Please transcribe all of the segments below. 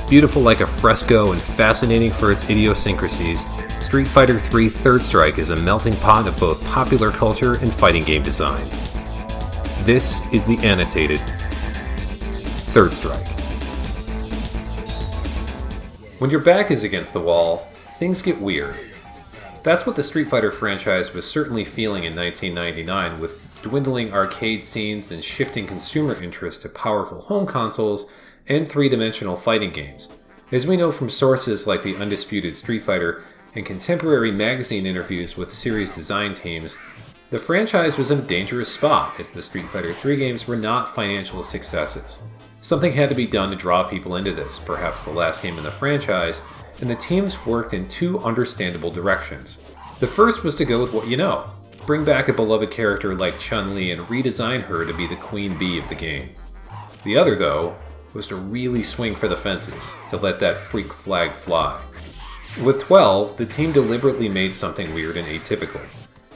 Beautiful like a fresco and fascinating for its idiosyncrasies, Street Fighter III Third Strike is a melting pot of both popular culture and fighting game design. This is the Annotated Third Strike. When your back is against the wall, things get weird. That's what the Street Fighter franchise was certainly feeling in 1999, with dwindling arcade scenes and shifting consumer interest to powerful home consoles and three-dimensional fighting games. As we know from sources like the Undisputed Street Fighter and contemporary magazine interviews with series design teams, the franchise was in a dangerous spot as the Street Fighter III games were not financial successes. Something had to be done to draw people into this, perhaps the last game in the franchise, and the teams worked in two understandable directions. The first was to go with what you know, bring back a beloved character like Chun-Li and redesign her to be the queen bee of the game. The other, though, was to really swing for the fences, to let that freak flag fly. With 12, the team deliberately made something weird and atypical.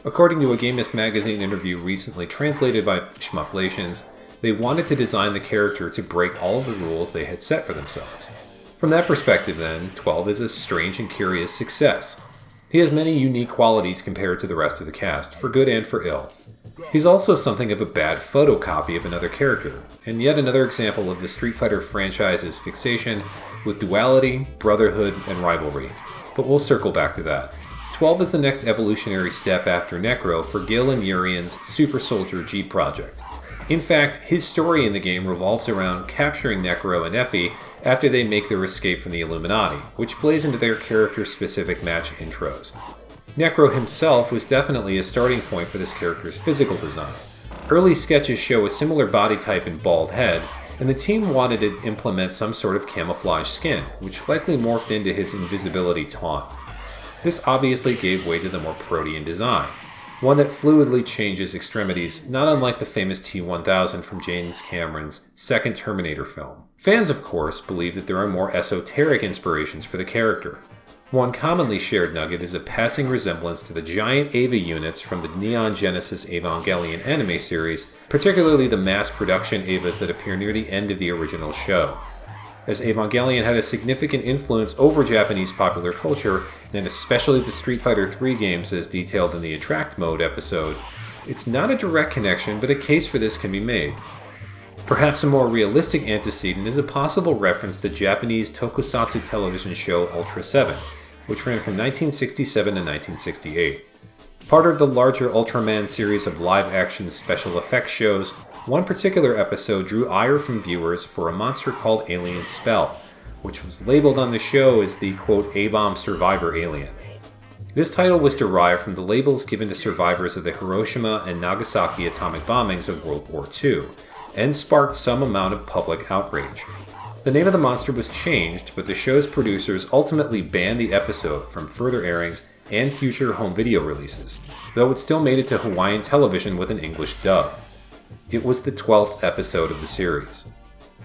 According to a Gamist magazine interview recently translated by Schmucklations, they wanted to design the character to break all of the rules they had set for themselves. From that perspective then, 12 is a strange and curious success. He has many unique qualities compared to the rest of the cast, for good and for ill. He's also something of a bad photocopy of another character, and yet another example of the Street Fighter franchise's fixation with duality, brotherhood, and rivalry. But we'll circle back to that. 12 is the next evolutionary step after Necro for Gil and Urian's Super Soldier G project. In fact, his story in the game revolves around capturing Necro and Effie after they make their escape from the Illuminati, which plays into their character-specific match intros. Necro himself was definitely a starting point for this character's physical design. Early sketches show a similar body type and bald head, and the team wanted to implement some sort of camouflage skin, which likely morphed into his invisibility taunt. This obviously gave way to the more protean design, one that fluidly changes extremities, not unlike the famous T-1000 from James Cameron's second Terminator film. Fans, of course, believe that there are more esoteric inspirations for the character. One commonly shared nugget is a passing resemblance to the giant Eva units from the Neon Genesis Evangelion anime series, particularly the mass production Evas that appear near the end of the original show. As Evangelion had a significant influence over Japanese popular culture, and especially the Street Fighter III games as detailed in the Attract Mode episode, it's not a direct connection, but a case for this can be made. Perhaps a more realistic antecedent is a possible reference to Japanese tokusatsu television show Ultra 7, which ran from 1967 to 1968. Part of the larger Ultraman series of live-action special effects shows, one particular episode drew ire from viewers for a monster called Alien Spell, which was labeled on the show as the, quote, A-bomb survivor alien. This title was derived from the labels given to survivors of the Hiroshima and Nagasaki atomic bombings of World War II, and sparked some amount of public outrage. The name of the monster was changed, but the show's producers ultimately banned the episode from further airings and future home video releases, though it still made it to Hawaiian television with an English dub. It was the 12th episode of the series.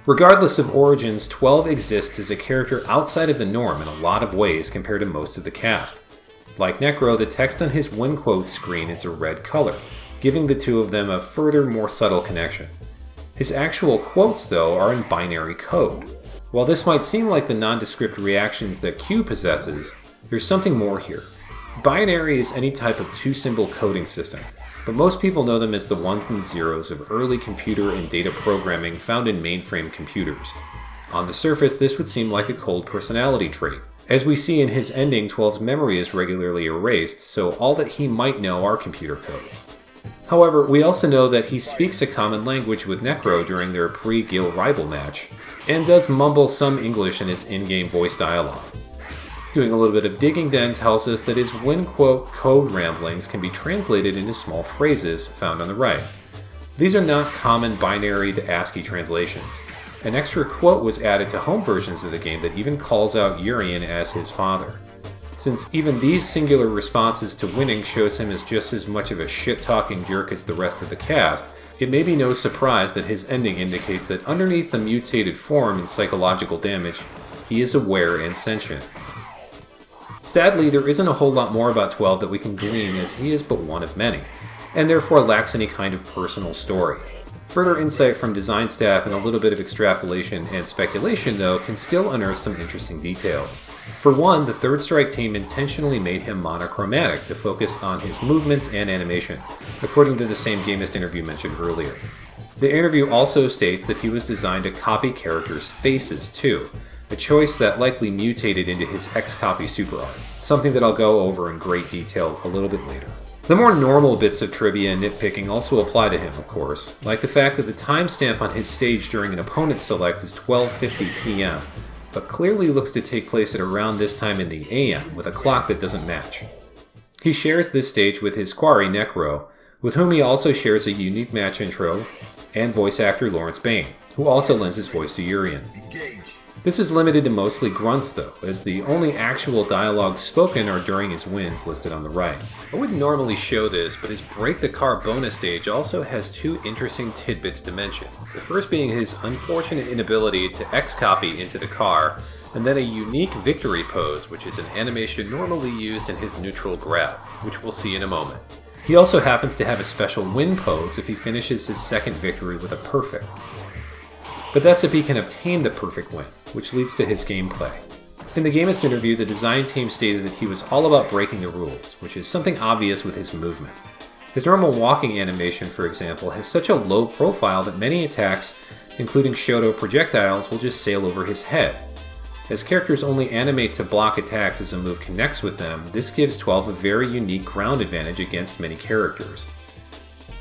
Regardless of origins, 12 exists as a character outside of the norm in a lot of ways compared to most of the cast. Like Necro, the text on his win quote screen is a red color, giving the two of them a further, more subtle connection. His actual quotes, though, are in binary code. While this might seem like the nondescript reactions that Q possesses, there's something more here. Binary is any type of two-symbol coding system, but most people know them as the ones and zeros of early computer and data programming found in mainframe computers. On the surface, this would seem like a cold personality trait. As we see in his ending, 12's memory is regularly erased, so all that he might know are computer codes. However, we also know that he speaks a common language with Necro during their pre-Gil rival match, and does mumble some English in his in-game voice dialogue. Doing a little bit of digging then tells us that his win quote code ramblings can be translated into small phrases found on the right. These are not common binary to ASCII translations. An extra quote was added to home versions of the game that even calls out Urian as his father. Since even these singular responses to winning shows him as just as much of a shit-talking jerk as the rest of the cast, it may be no surprise that his ending indicates that underneath the mutated form and psychological damage, he is aware and sentient. Sadly, there isn't a whole lot more about 12 that we can glean, as he is but one of many, and therefore lacks any kind of personal story. Further insight from design staff and a little bit of extrapolation and speculation, though, can still unearth some interesting details. For one, the Third Strike team intentionally made him monochromatic to focus on his movements and animation, according to the same Gamist interview mentioned earlier. The interview also states that he was designed to copy characters' faces, too, a choice that likely mutated into his X-Copy super art, something that I'll go over in great detail a little bit later. The more normal bits of trivia and nitpicking also apply to him, of course, like the fact that the timestamp on his stage during an opponent's select is 12:50 p.m., but clearly looks to take place at around this time in the AM with a clock that doesn't match. He shares this stage with his quarry Necro, with whom he also shares a unique match intro, and voice actor Lawrence Bain, who also lends his voice to Urian. This is limited to mostly grunts though, as the only actual dialogues spoken are during his wins listed on the right. I wouldn't normally show this, but his Break the Car bonus stage also has two interesting tidbits to mention. The first being his unfortunate inability to X-copy into the car, and then a unique victory pose, which is an animation normally used in his neutral grab, which we'll see in a moment. He also happens to have a special win pose if he finishes his second victory with a perfect. But that's if he can obtain the perfect win, which leads to his gameplay. In the Gamist interview, the design team stated that he was all about breaking the rules, which is something obvious with his movement. His normal walking animation, for example, has such a low profile that many attacks, including Shoto projectiles, will just sail over his head. As characters only animate to block attacks as a move connects with them, this gives 12 a very unique ground advantage against many characters.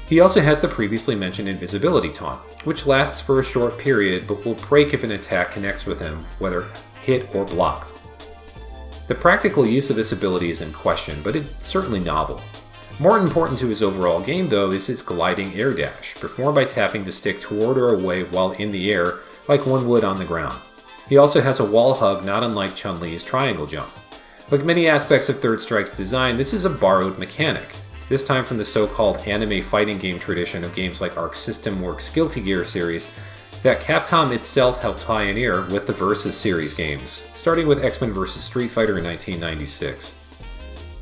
He also has the previously mentioned invisibility taunt, which lasts for a short period but will break if an attack connects with him, whether hit or blocked. The practical use of this ability is in question, but it's certainly novel. More important to his overall game though is his gliding air dash, performed by tapping the stick toward or away while in the air like one would on the ground. He also has a wall hug not unlike Chun-Li's triangle jump. Like many aspects of Third Strike's design, this is a borrowed mechanic, this time from the so-called anime fighting game tradition of games like Arc System Works' Guilty Gear series that Capcom itself helped pioneer with the Versus series games, starting with X-Men vs. Street Fighter in 1996.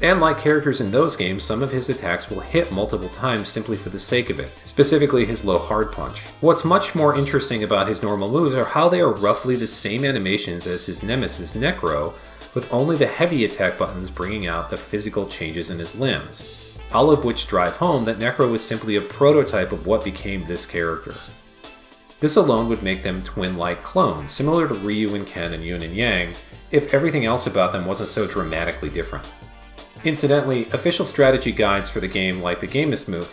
And like characters in those games, some of his attacks will hit multiple times simply for the sake of it, specifically his low hard punch. What's much more interesting about his normal moves are how they are roughly the same animations as his nemesis Necro, with only the heavy attack buttons bringing out the physical changes in his limbs, all of which drive home that Necro is simply a prototype of what became this character. This alone would make them twin-like clones, similar to Ryu and Ken and Yun and Yang, if everything else about them wasn't so dramatically different. Incidentally, official strategy guides for the game, like the Gamist MOOC,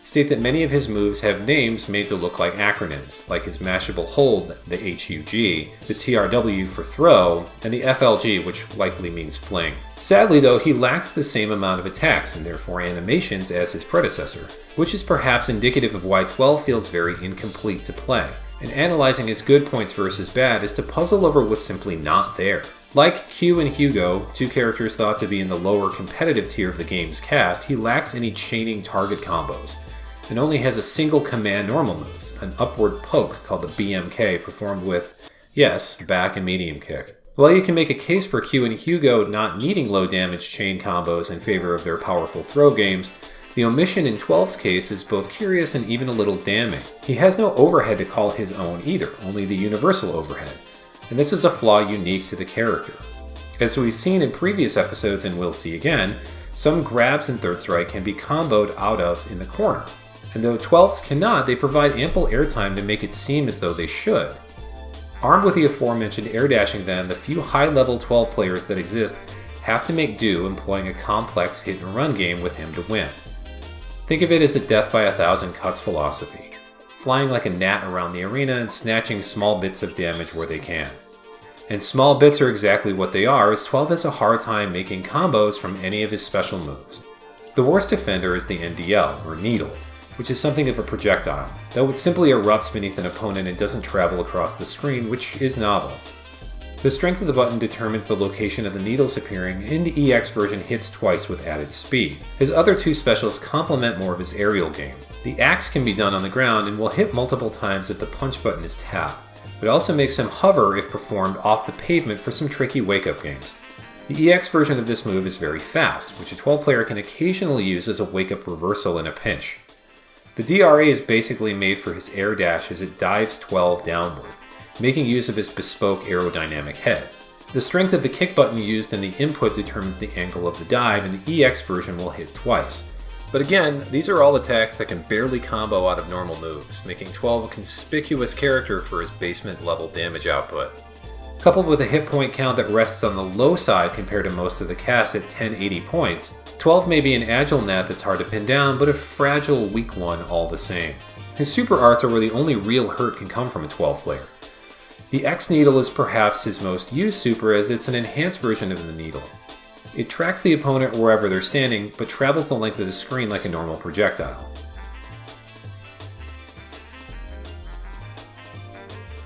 state that many of his moves have names made to look like acronyms, like his mashable hold, the HUG, the TRW for throw, and the FLG, which likely means fling. Sadly though, he lacks the same amount of attacks and therefore animations as his predecessor, which is perhaps indicative of why 12 feels very incomplete to play, and analyzing his good points versus bad is to puzzle over what's simply not there. Like Q and Hugo, two characters thought to be in the lower competitive tier of the game's cast, he lacks any chaining target combos, and only has a single command normal moves, an upward poke called the BMK performed with, yes, back and medium kick. While you can make a case for Q and Hugo not needing low damage chain combos in favor of their powerful throw games, the omission in 12's case is both curious and even a little damning. He has no overhead to call his own either, only the universal overhead, and this is a flaw unique to the character. As we've seen in previous episodes and will see again, some grabs in Third Strike can be comboed out of in the corner, and though 12s cannot, they provide ample airtime to make it seem as though they should. Armed with the aforementioned air dashing then, the few high-level 12 players that exist have to make do employing a complex hit-and-run game with him to win. Think of it as a death by 1,000 cuts philosophy, flying like a gnat around the arena and snatching small bits of damage where they can. And small bits are exactly what they are, as 12 has a hard time making combos from any of his special moves. The worst offender is the NDL, or Needle, which is something of a projectile, though it simply erupts beneath an opponent and doesn't travel across the screen, which is novel. The strength of the button determines the location of the needles appearing, and the EX version hits twice with added speed. His other two specials complement more of his aerial game. The axe can be done on the ground and will hit multiple times if the punch button is tapped, but also makes him hover if performed off the pavement for some tricky wake-up games. The EX version of this move is very fast, which a 12 player can occasionally use as a wake-up reversal in a pinch. The DRA is basically made for his air dash as it dives 12 downward, making use of his bespoke aerodynamic head. The strength of the kick button used in the input determines the angle of the dive, and the EX version will hit twice. But again, these are all attacks that can barely combo out of normal moves, making 12 a conspicuous character for his basement level damage output. Coupled with a hit point count that rests on the low side compared to most of the cast at 1080 points, 12 may be an agile gnat that's hard to pin down, but a fragile, weak one all the same. His super arts are where the only real hurt can come from a 12 player. The X Needle is perhaps his most used super, as it's an enhanced version of the Needle. It tracks the opponent wherever they're standing, but travels the length of the screen like a normal projectile.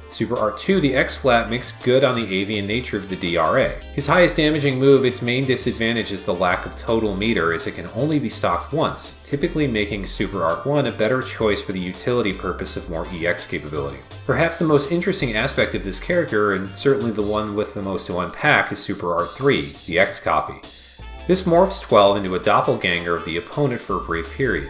Super Art 2, the X-Flat, makes good on the avian nature of the DRA. His highest damaging move, its main disadvantage is the lack of total meter, as it can only be stocked once, typically making Super Art 1 a better choice for the utility purpose of more EX capability. Perhaps the most interesting aspect of this character, and certainly the one with the most to unpack, is Super Art 3, the X copy. This morphs 12 into a doppelganger of the opponent for a brief period.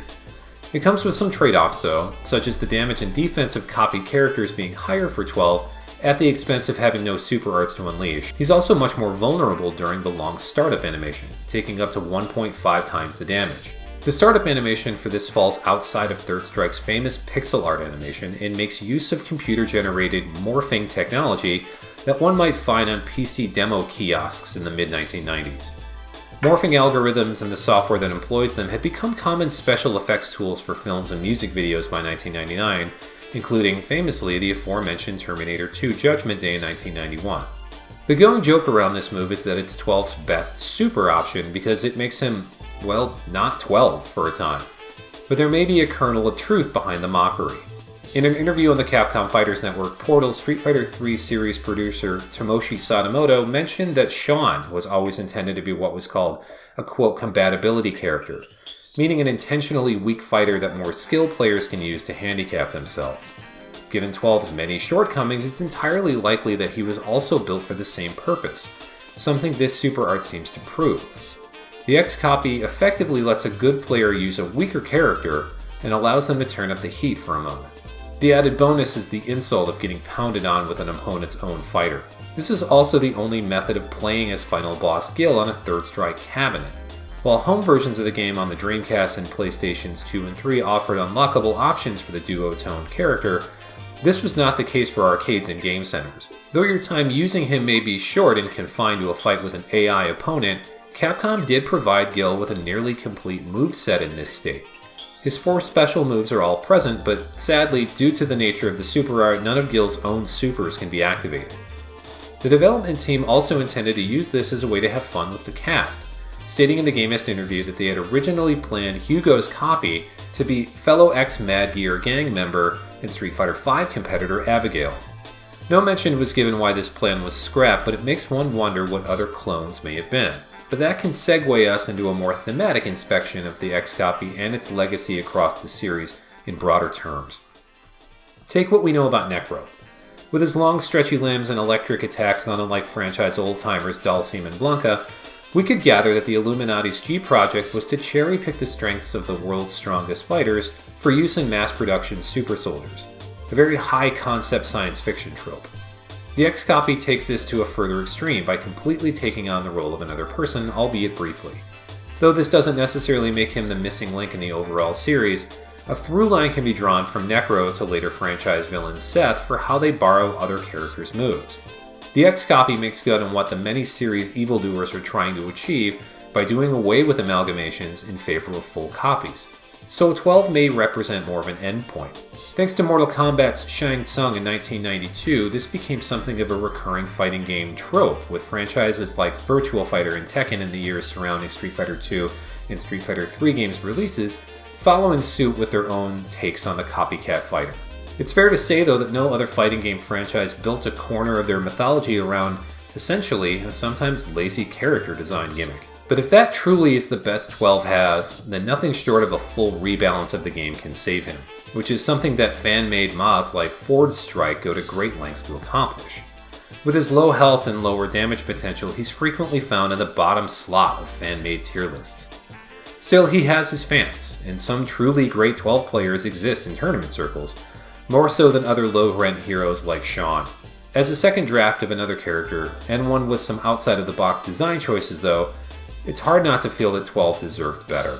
It comes with some trade-offs though, such as the damage and defense of copied characters being higher for 12 at the expense of having no super arts to unleash. He's also much more vulnerable during the long startup animation, taking up to 1.5 times the damage. The startup animation for this falls outside of Third Strike's famous pixel art animation and makes use of computer-generated morphing technology that one might find on PC demo kiosks in the mid-1990s. Morphing algorithms and the software that employs them had become common special effects tools for films and music videos by 1999, including, famously, the aforementioned Terminator 2 Judgment Day in 1991. The going joke around this move is that it's 12's best super option because it makes him, well, not 12 for a time. But there may be a kernel of truth behind the mockery. In an interview on the Capcom Fighters Network portal, Street Fighter III series producer Tomoshi Sadamoto mentioned that Sean was always intended to be what was called a quote compatibility character, meaning an intentionally weak fighter that more skilled players can use to handicap themselves. Given 12's many shortcomings, it's entirely likely that he was also built for the same purpose, something this super art seems to prove. The X copy effectively lets a good player use a weaker character and allows them to turn up the heat for a moment. The added bonus is the insult of getting pounded on with an opponent's own fighter. This is also the only method of playing as Final Boss Gil on a Third Strike cabinet. While home versions of the game on the Dreamcast and PlayStations 2 and 3 offered unlockable options for the duo-toned character, this was not the case for arcades and game centers. Though your time using him may be short and confined to a fight with an AI opponent, Capcom did provide Gil with a nearly complete moveset in this state. His 4 special moves are all present, but sadly, due to the nature of the super art, none of Gil's own supers can be activated. The development team also intended to use this as a way to have fun with the cast, stating in the Gamest interview that they had originally planned Hugo's copy to be fellow ex-Mad Gear gang member and Street Fighter V competitor Abigail. No mention was given why this plan was scrapped, but it makes one wonder what other clones may have been. But that can segue us into a more thematic inspection of the X copy and its legacy across the series in broader terms. Take what we know about Necro. With his long, stretchy limbs and electric attacks not unlike franchise old-timers Dhalsim and Blanka, we could gather that the Illuminati's G project was to cherry-pick the strengths of the world's strongest fighters for use in mass-production super soldiers, a very high-concept science fiction trope. The X copy takes this to a further extreme by completely taking on the role of another person, albeit briefly. Though this doesn't necessarily make him the missing link in the overall series, a through line can be drawn from Necro to later franchise villain Seth for how they borrow other characters' moves. The X copy makes good on what the many series evildoers are trying to achieve by doing away with amalgamations in favor of full copies. So 12 may represent more of an endpoint. Thanks to Mortal Kombat's Shang Tsung in 1992, this became something of a recurring fighting game trope, with franchises like Virtua Fighter and Tekken in the years surrounding Street Fighter II and Street Fighter III games' releases, following suit with their own takes on the copycat fighter. It's fair to say, though, that no other fighting game franchise built a corner of their mythology around, essentially, a sometimes lazy character design gimmick. But if that truly is the best 12 has, then nothing short of a full rebalance of the game can save him, which is something that fan-made mods like Ford Strike go to great lengths to accomplish. With his low health and lower damage potential, he's frequently found in the bottom slot of fan-made tier lists. Still, he has his fans, and some truly great 12 players exist in tournament circles, more so than other low-rent heroes like Sean. As a second draft of another character, and one with some outside-of-the-box design choices though, it's hard not to feel that 12 deserved better.